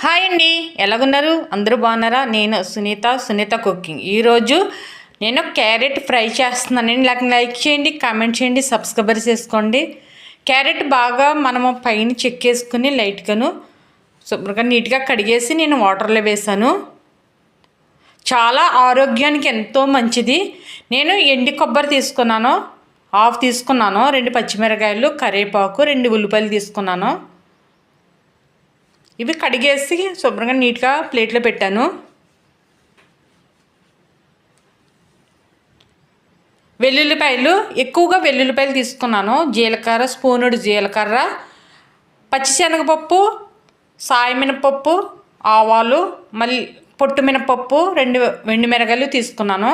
Hi అండి, ఎలాగున్నారు? అందరూ బాగున్నారా? నేను సునీత కుకింగ్. ఈరోజు నేను క్యారెట్ ఫ్రై చేస్తున్నానండి. లైక్ చేయండి, కామెంట్ చేయండి, సబ్స్క్రైబర్ చేసుకోండి. క్యారెట్ బాగా మనము పైన చెక్కేసుకుని లైట్గాను శుభ్రంగా నీట్గా కడిగేసి నేను వాటర్లో వేసాను. చాలా ఆరోగ్యానికి ఎంతో మంచిది. నేను ఎండి కొబ్బరి తీసుకున్నాను, హాఫ్ తీసుకున్నాను, 2 పచ్చిమిరకాయలు, కరివేపాకు, 2 ఉల్లిపాయలు తీసుకున్నాను. ఇవి కడిగేసి శుభ్రంగా నీట్గా ప్లేట్లో పెట్టాను. వెల్లుల్లిపాయలు ఎక్కువగా వెల్లుల్లిపాయలు తీసుకున్నాను. జీలకర్ర, స్పూనుడు జీలకర్ర, పచ్చిశనగపప్పు, సాయమినపప్పు, ఆవాలు, మళ్ళీ పొట్టు మినపప్పు, 2 ఎండుమిరగాయలు తీసుకున్నాను.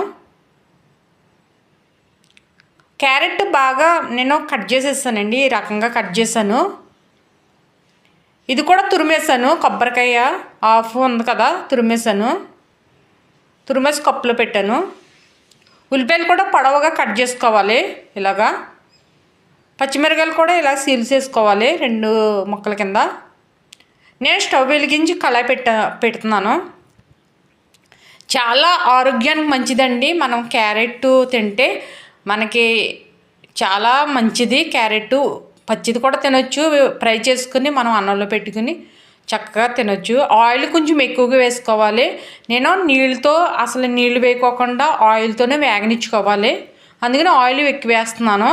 క్యారెట్ బాగా నేను కట్ చేసేసానండి. ఈ రకంగా కట్ చేశాను. ఇది కూడా తురిమేసాను. కొబ్బరికాయ హాఫ్ ఉంది కదా, తురిమేసి కప్పులో పెట్టాను. ఉల్లిపాయలు కూడా పొడవుగా కట్ చేసుకోవాలి ఇలాగా. పచ్చిమిరకాయలు కూడా ఇలా సీల్స్ వేసుకోవాలి 2 ముక్కల కింద. నేను స్టవ్ వెలిగించి కళాయి పెడుతున్నాను. చాలా ఆరోగ్యానికి మంచిదండి. మనం క్యారెట్ తింటే మనకి చాలా మంచిది. క్యారెట్ పచ్చిది కూడా తినొచ్చు, ఫ్రై చేసుకుని మనం అన్నంలో పెట్టుకుని చక్కగా తినొచ్చు. ఆయిల్ కొంచెం ఎక్కువగా వేసుకోవాలి. నేను నీళ్ళు వేయకోకుండా ఆయిల్తోనే వేగనిచ్చుకోవాలి. అందుకని ఆయిల్ ఎక్కువ వేస్తున్నాను.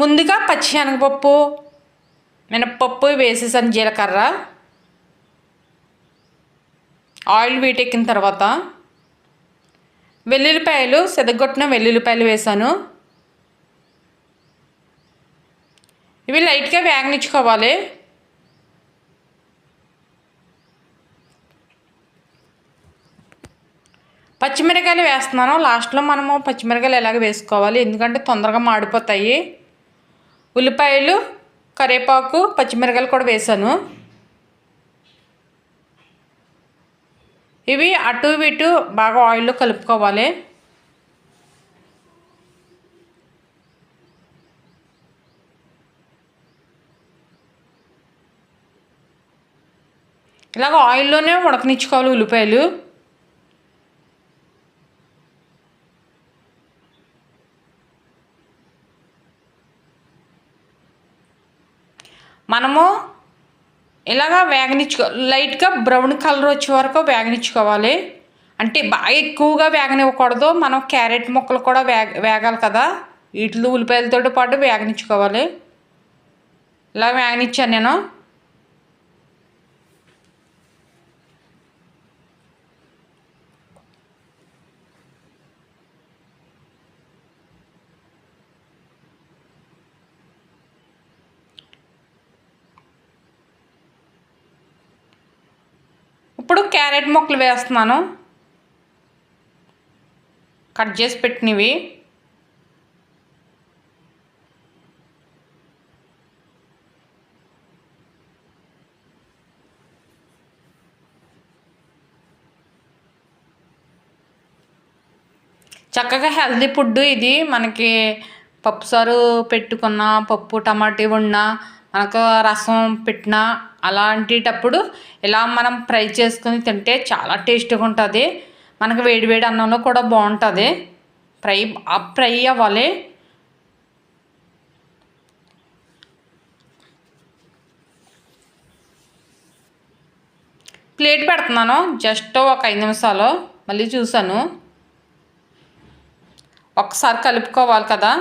ముందుగా పచ్చిశనగపప్పు, మినప్పప్పు వేసేసాను, జీలకర్ర. ఆయిల్ వీటెక్కిన తర్వాత వెల్లుల్లిపాయలు, సెదగొట్టిన వెల్లుల్లిపాయలు వేసాను. ఇవి లైట్గా వేగనిచ్చుకోవాలి. పచ్చిమిరకాయలు వేస్తున్నాను. లాస్ట్లో మనము పచ్చిమిరకాయలు ఎలాగ వేసుకోవాలి, ఎందుకంటే తొందరగా మాడిపోతాయి. ఉల్లిపాయలు, కరివేపాకు, పచ్చిమిరకాయలు కూడా వేసాను. ఇవి అటు ఇటు బాగా ఆయిల్లో కలుపుకోవాలి. ఇలాగ ఆయిల్లోనే ఉడకనిచ్చుకోవాలి ఉల్లిపాయలు. మనము ఇలాగా లైట్గా బ్రౌన్ కలర్ వచ్చే వరకు వేగనిచ్చుకోవాలి. అంటే బాగా ఎక్కువగా వేగనివ్వకూడదు. మనం క్యారెట్ ముక్కలు కూడా వేగాలి కదా, వీటిలో ఉల్లిపాయలతో పాటు వేగనిచ్చుకోవాలి. ఇలా వేగనిచ్చాను నేను. ఇప్పుడు క్యారెట్ ముక్కలు వేస్తున్నాను, కట్ చేసి పెట్టినవి. చక్కగా హెల్తీ ఫుడ్ ఇది. మనకి పప్పుసారు పెట్టుకున్న, పప్పు టమాటీ వండినా, మనకు రసం పెట్టినా, అలాంటిటప్పుడు ఇలా మనం ఫ్రై చేసుకుని తింటే చాలా టేస్టీగా ఉంటుంది. మనకు వేడివేడి అన్నంలో కూడా బాగుంటుంది. ఫ్రై అవ్వాలి. ప్లేట్ పెడుతున్నాను. జస్ట్ ఒక 5 నిమిషాలు మళ్ళీ చూసాను. ఒకసారి కలుపుకోవాలి కదా.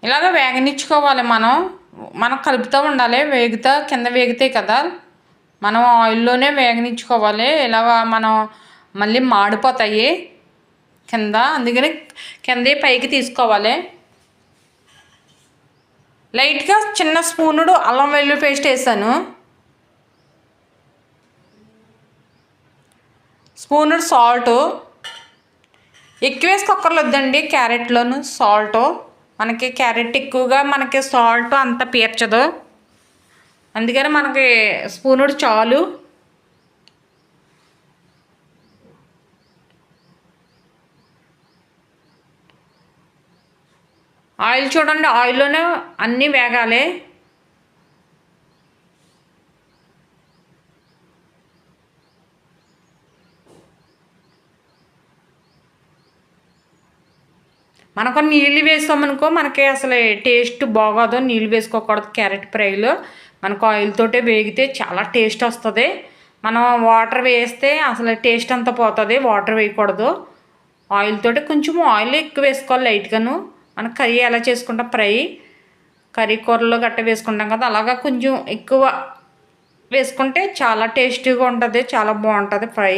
ఇలాగ వేగనిచ్చుకోవాలి. మనం కలుపుతూ ఉండాలి. కింద వేగుతాయి కదా, మనం ఆయిల్లోనే వేగనిచ్చుకోవాలి. ఇలాగ మనం మళ్ళీ మాడిపోతాయి కింద, అందుకని కింద పైకి తీసుకోవాలి. లైట్గా చిన్న స్పూనుడు అల్లం వెల్లుల్లి పేస్ట్ వేసాను, స్పూనుడు సాల్టు, ఎక్కువ వేసుకోకర్లేదండి క్యారెట్లోను సాల్ట్. మనకి క్యారెట్ ఎక్కువగా మనకి సాల్ట్ అంత పీర్చదు, అందుకని మనకి స్పూనుడు చాలు. ఆయిల్ చూడండి, ఆయిల్లోనే అన్నీ వేగాలి. మనకు నీళ్ళు వేసామనుకో మనకి అసలు టేస్ట్ బాగోదు. నీళ్ళు వేసుకోకూడదు క్యారెట్ ఫ్రైలో. మనకు ఆయిల్ తోటే వేగితే చాలా టేస్ట్ వస్తుంది. మనం వాటర్ వేస్తే అసలు టేస్ట్ అంతా పోతుంది. వాటర్ వేయకూడదు. ఆయిల్ తోటి కొంచెం ఆయిల్ ఎక్కువ వేసుకోవాలి లైట్గాను. మనం కర్రీ ఎలా చేసుకుంటాం, ఫ్రై కర్రీ కూరలో గట్ట వేసుకుంటాం కదా, అలాగా కొంచెం ఎక్కువ వేసుకుంటే చాలా టేస్టీగా ఉంటుంది, చాలా బాగుంటుంది ఫ్రై.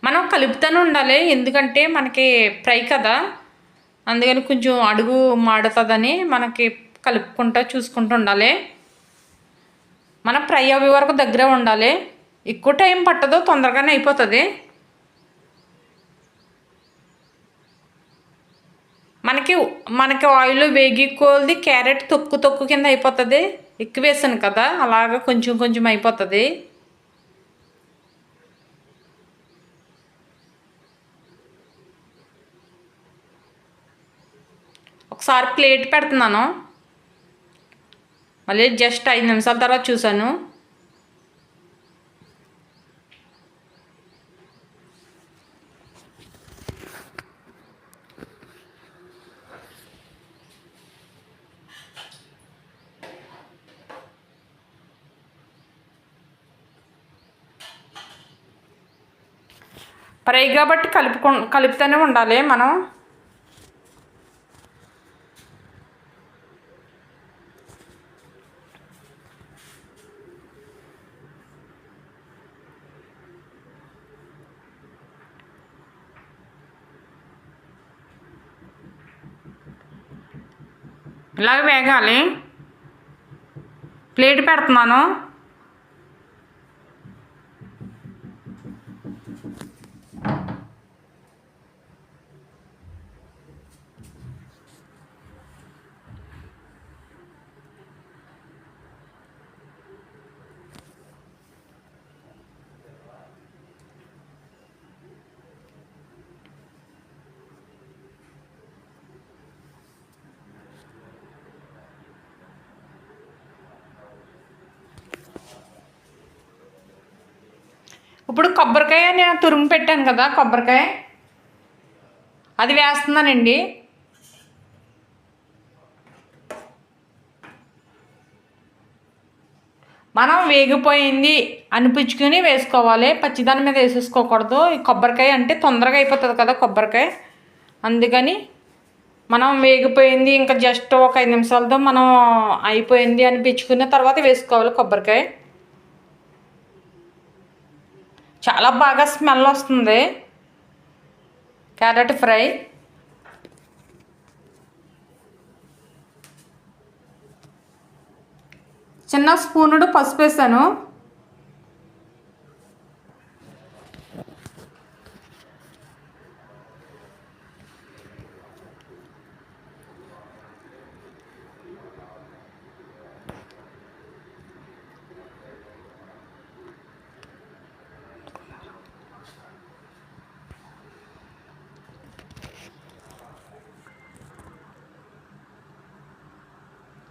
మనం కలుపుతూనే ఉండాలి, ఎందుకంటే మనకి ఫ్రై కదా, అందుకని కొంచెం అడుగు మాడుతుందని మనకి కలుపుకుంటూ చూసుకుంటూ ఉండాలి. మనం ఫ్రై అయ్యే వరకు దగ్గర ఉండాలి. ఎక్కువ టైం పట్టదు, తొందరగానే అయిపోతుంది. మనకి మనకి ఆయిల్ వేగి కోల్ది క్యారెట్ తొక్కు కింద అయిపోతుంది. ఎక్కువ వేసాను కదా, అలాగా కొంచెం కొంచెం అయిపోతుంది. ఒకసారి ప్లేట్ పెడుతున్నాను, మళ్ళీ జస్ట్ 5 నిమిషాల తర్వాత చూసాను. ఫ్రై కాబట్టి కలుపుతూనే ఉండాలి మనం. ఇలాగ వేగాలి. ప్లేట్ పెడుతున్నాను. ఇప్పుడు కొబ్బరికాయ నేను తురుము పెట్టాను కదా, కొబ్బరికాయ అది వేస్తున్నానండి. మనం వేగిపోయింది అనిపించుకుని వేసుకోవాలి, పచ్చిదాని మీద వేసేసుకోకూడదు. ఈ కొబ్బరికాయ అంటే తొందరగా అయిపోతుంది కదా కొబ్బరికాయ, అందుకని మనం వేగిపోయింది ఇంకా జస్ట్ ఒక 5 నిమిషాలతో మనం అయిపోయింది అనిపించుకున్న తర్వాత వేసుకోవాలి కొబ్బరికాయ. చాలా బాగా స్మెల్ వస్తుంది క్యారెట్ ఫ్రై. చిన్న స్పూనుడు పసుపు వేసాను.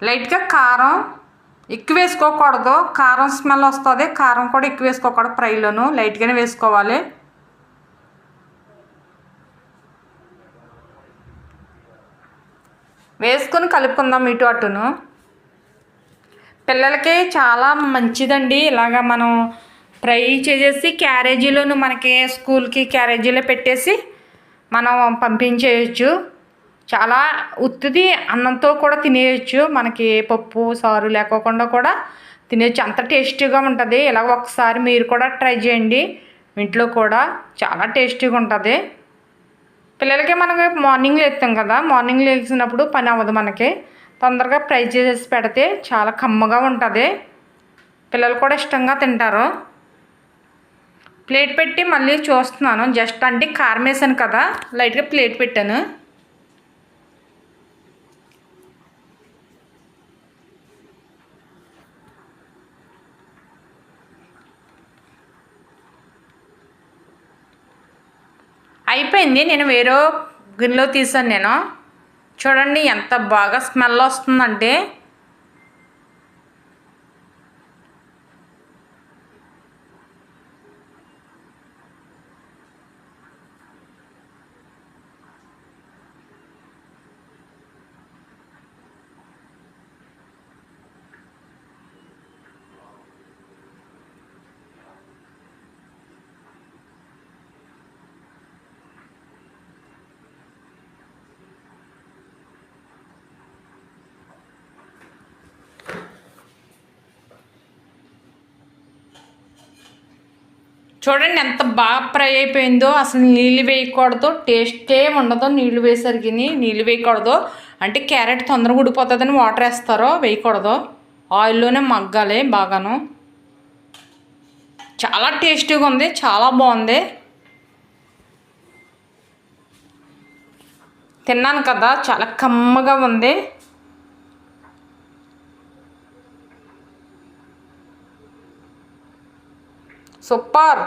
లైట్గా కారం ఎక్కువ వేసుకోకూడదు, కారం స్మెల్ వస్తుంది. కారం కూడా ఎక్కువ వేసుకోకూడదు ఫ్రైలోను, లైట్గానే వేసుకోవాలి. వేసుకొని కలుపుకుందాం ఇటు అటును. పిల్లలకి చాలా మంచిదండి ఇలాగా మనం ఫ్రై చేసేసి క్యారేజీలోను మనకి స్కూల్కి క్యారేజీలో పెట్టేసి మనం పంపించేయచ్చు. చాలా ఉత్తిది అన్నంతో కూడా తినేయచ్చు, మనకి పప్పు సారు లేకోకుండా కూడా తినేయచ్చు, అంత టేస్టీగా ఉంటుంది. ఇలా ఒకసారి మీరు కూడా ట్రై చేయండి ఇంట్లో కూడా, చాలా టేస్టీగా ఉంటుంది. పిల్లలకి మనకి మార్నింగ్ లేస్తాం కదా, మార్నింగ్ లేచినప్పుడు పని అవ్వదు మనకి. తొందరగా ఫ్రై చేసేసి పెడితే చాలా కమ్మగా ఉంటుంది, పిల్లలు కూడా ఇష్టంగా తింటారు. ప్లేట్ పెట్టి మళ్ళీ చూస్తున్నాను, జస్ట్ అంటే కారం వేసాను కదా, లైట్గా ప్లేట్ పెట్టాను. అయిపోయింది, నేను వేరే గిన్నెలో తీసాను. నేను చూడండి ఎంత బాగా స్మెల్ వస్తుందంటే. చూడండి ఎంత బాగా ఫ్రై అయిపోయిందో. అసలు నీళ్ళు వేయకూడదు, టేస్టే ఉండదు. నీళ్ళు వేసరికి నీళ్ళు వేయకూడదు, అంటే క్యారెట్ తొందరగా ఉడిపోతుందని వాటర్ వేస్తారో, వేయకూడదు. ఆయిల్లోనే మగ్గాలి బాగాను. చాలా టేస్టీగా ఉంది, చాలా బాగుంది. తిన్నాను కదా, చాలా కమ్మగా ఉంది. సూపర్.